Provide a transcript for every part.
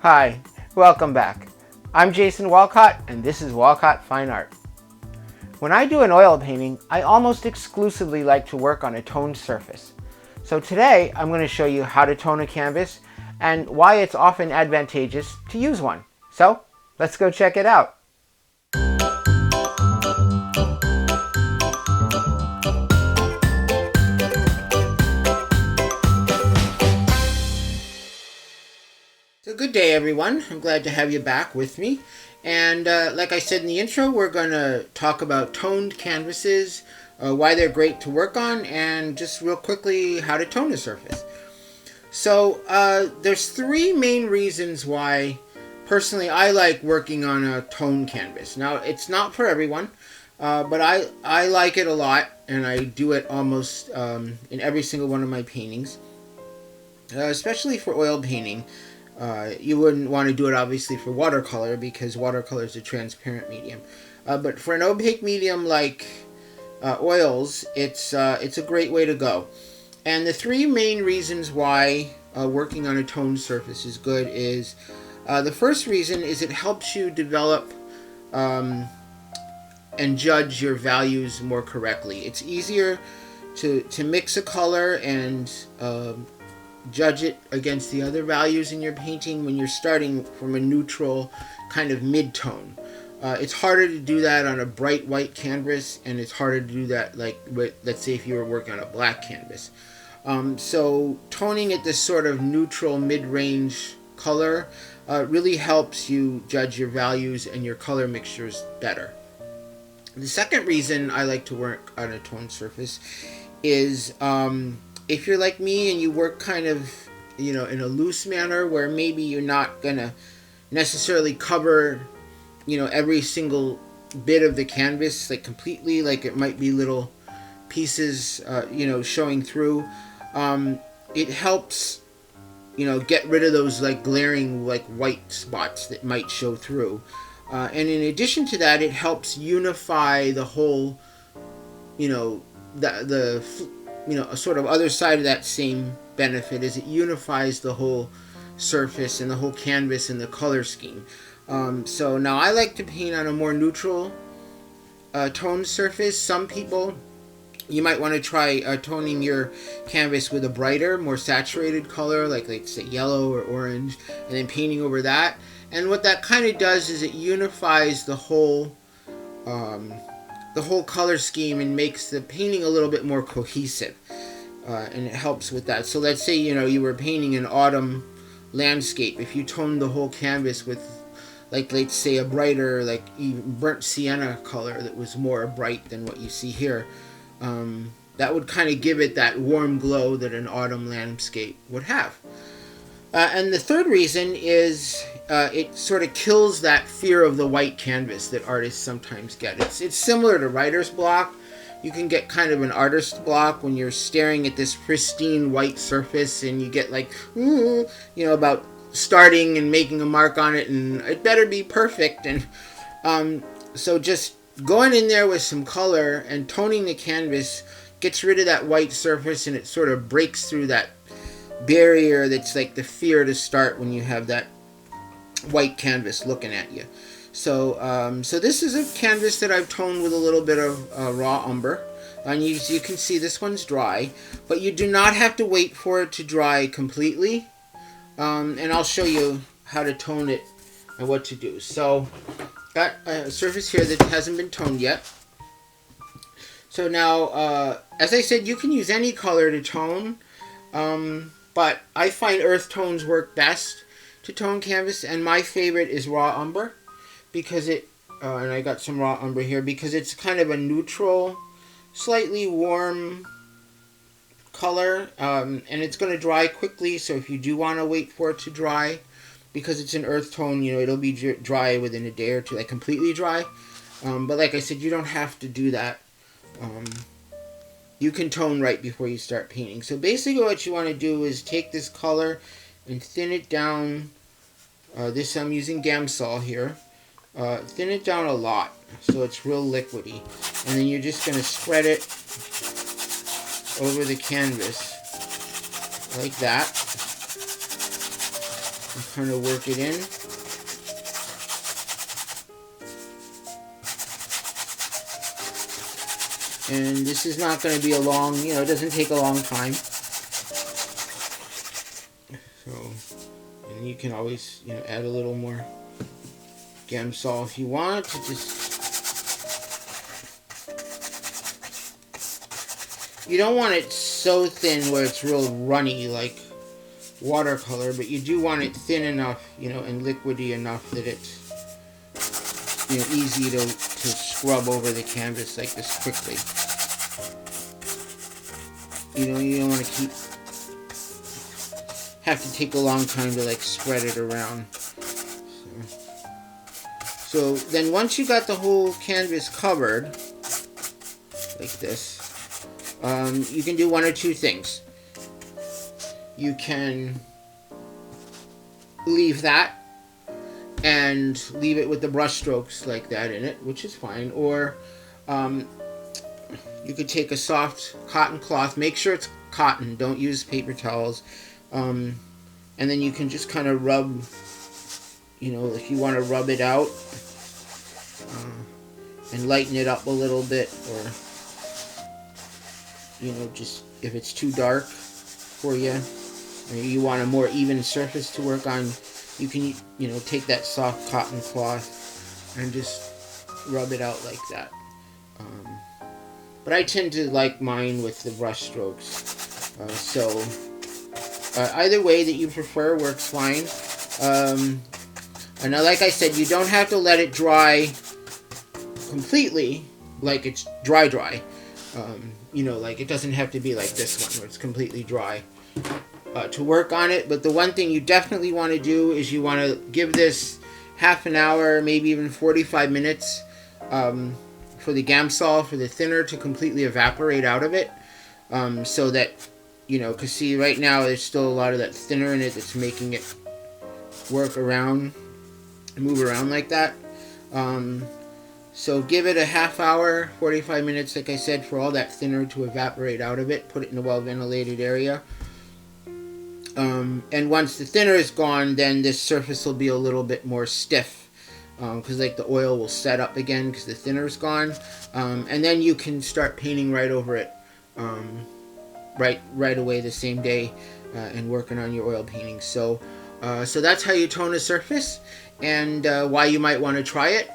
Hi, welcome back. I'm Jason Walcott and this is Walcott Fine Art. When I do an oil painting, I almost exclusively like to work on a toned surface. So today I'm going to show you how to tone a canvas and why it's often advantageous to use one. So let's go check it out. So good day everyone, I'm glad to have you back with me. And like I said in the intro, we're going to talk about toned canvases, why they're great to work on, and just real quickly how to tone a surface. So there's three main reasons why personally I like working on a toned canvas. Now it's not for everyone, but I like it a lot and I do it almost in every single one of my paintings, especially for oil painting. You wouldn't want to do it obviously for watercolor because watercolor is a transparent medium. But for an opaque medium like oils, it's a great way to go. And the three main reasons why working on a toned surface is good is the first reason is it helps you develop and judge your values more correctly. It's easier to mix a color and judge it against the other values in your painting when you're starting from a neutral kind of mid-tone. It's harder to do that on a bright white canvas, and it's harder to do that, like, let's say if you were working on a black canvas. So toning at this sort of neutral mid-range color really helps you judge your values and your color mixtures better. The second reason I like to work on a toned surface is if you're like me and you work kind of, in a loose manner where maybe you're not gonna necessarily cover, every single bit of the canvas like completely, like it might be little pieces, showing through. It helps, get rid of those like glaring like white spots that might show through. And in addition to that, it helps unify the whole, the a sort of other side of that same benefit is it unifies the whole surface and the whole canvas and the color scheme. So now I like to paint on a more neutral toned surface. Some people, you might want to try toning your canvas with a brighter, more saturated color, like say yellow or orange, and then painting over that. And what that kind of does is it unifies the whole color scheme and makes the painting a little bit more cohesive, and it helps with that. So let's say you were painting an autumn landscape. If you toned the whole canvas with, like, let's say a brighter, like even burnt sienna color that was more bright than what you see here, that would kind of give it that warm glow that an autumn landscape would have. And the third reason is it sort of kills that fear of the white canvas that artists sometimes get. It's similar to writer's block. You can get kind of an artist block when you're staring at this pristine white surface and you get like, about starting and making a mark on it and it better be perfect. And so just going in there with some color and toning the canvas gets rid of that white surface and it sort of breaks through that barrier that's like the fear to start when you have that white canvas looking at you. So so this is a canvas that I've toned with a little bit of raw umber, and you can see this one's dry, but you do not have to wait for it to dry completely, and I'll show you how to tone it and what to do. So got a surface here that hasn't been toned yet. So now as I said, you can use any color to tone, but I find earth tones work best to tone canvas, and my favorite is raw umber because it, and I got some raw umber here because it's kind of a neutral, slightly warm color, and it's going to dry quickly. So if you do want to wait for it to dry, because it's an earth tone, it'll be dry within a day or two, like completely dry. But like I said, you don't have to do that. You can tone right before you start painting. So basically what you want to do is take this color and thin it down. This I'm using Gamsol here. Thin it down a lot so it's real liquidy. And then you're just going to spread it over the canvas like that. and kind of work it in. And this is not going to be a long, it doesn't take a long time. So, and you can always, add a little more Gamsol if you want to You don't want it so thin where it's real runny like watercolor, but you do want it thin enough, and liquidy enough that it's, easy to scrub over the canvas like this quickly. You don't want to have to take a long time to like spread it around. So then once you got the whole canvas covered, like this, you can do one or two things. You can leave that and leave it with the brush strokes like that in it, which is fine. Or you could take a soft cotton cloth, make sure it's cotton, don't use paper towels, and then you can just kind of rub, if you want to rub it out and lighten it up a little bit, or just if it's too dark for you, or you want a more even surface to work on, you can take that soft cotton cloth and just rub it out like that. But I tend to like mine with the brush strokes, so either way that you prefer works fine. And like I said, you don't have to let it dry completely, like it's dry. Like it doesn't have to be like this one where it's completely dry to work on it. But the one thing you definitely want to do is you want to give this half an hour, maybe even 45 minutes for the Gamsol, for the thinner to completely evaporate out of it, so that, because see right now there's still a lot of that thinner in it that's making it work around, move around like that. So give it a half hour, 45 minutes, like I said, for all that thinner to evaporate out of it. Put it in a well-ventilated area. And once the thinner is gone, then this surface will be a little bit more stiff, because like the oil will set up again because the thinner is gone. And then you can start painting right over it right away the same day, and working on your oil painting. So that's how you tone a surface, and why you might want to try it.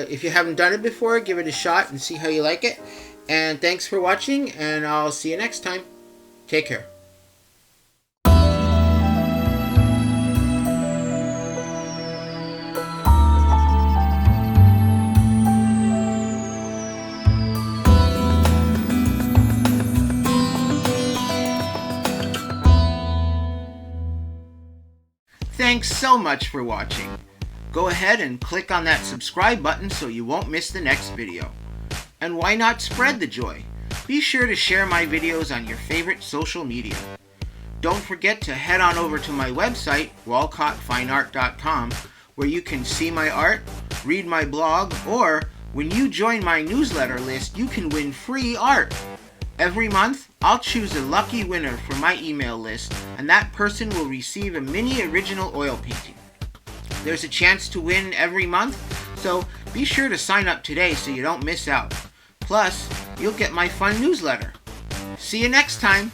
If you haven't done it before, give it a shot and see how you like it. And thanks for watching, and I'll see you next time. Take care. Thanks so much for watching. Go ahead and click on that subscribe button so you won't miss the next video. And why not spread the joy? Be sure to share my videos on your favorite social media. Don't forget to head on over to my website, walcottfineart.com, where you can see my art, read my blog, or when you join my newsletter list, you can win free art. Every month, I'll choose a lucky winner for my email list, and that person will receive a mini original oil painting. There's a chance to win every month, so be sure to sign up today so you don't miss out. Plus, you'll get my fun newsletter. See you next time!